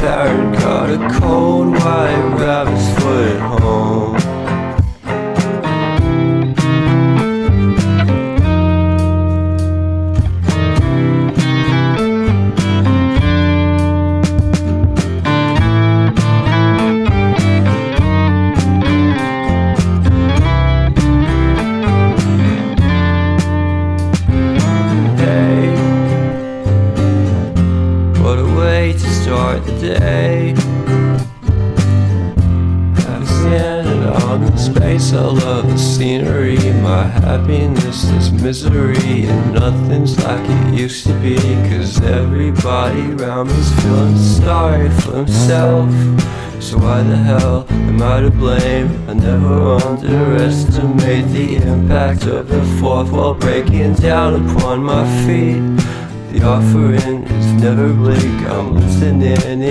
parrot caught a cold white rabbit's foot at home. To start the day, I'm standing on the space. I love the scenery. My happiness is misery, and nothing's like it used to be. Cause everybody around me's feeling sorry for himself. So why the hell am I to blame? I never underestimate the impact of the fourth wall breaking down upon my feet. The offering is never bleak, I'm listening in.